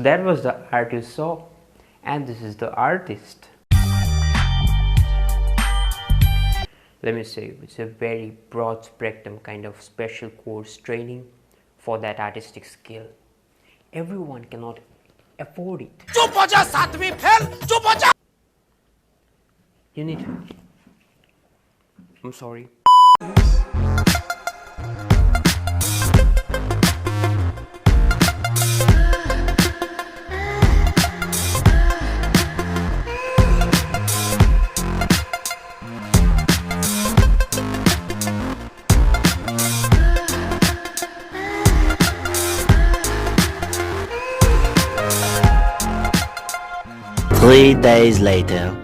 that was the art you saw, and this is the artist. Let me say, it's a very broad spectrum kind of special course training for that artistic skill. Everyone cannot afford it. You need... I'm sorry. Three days later.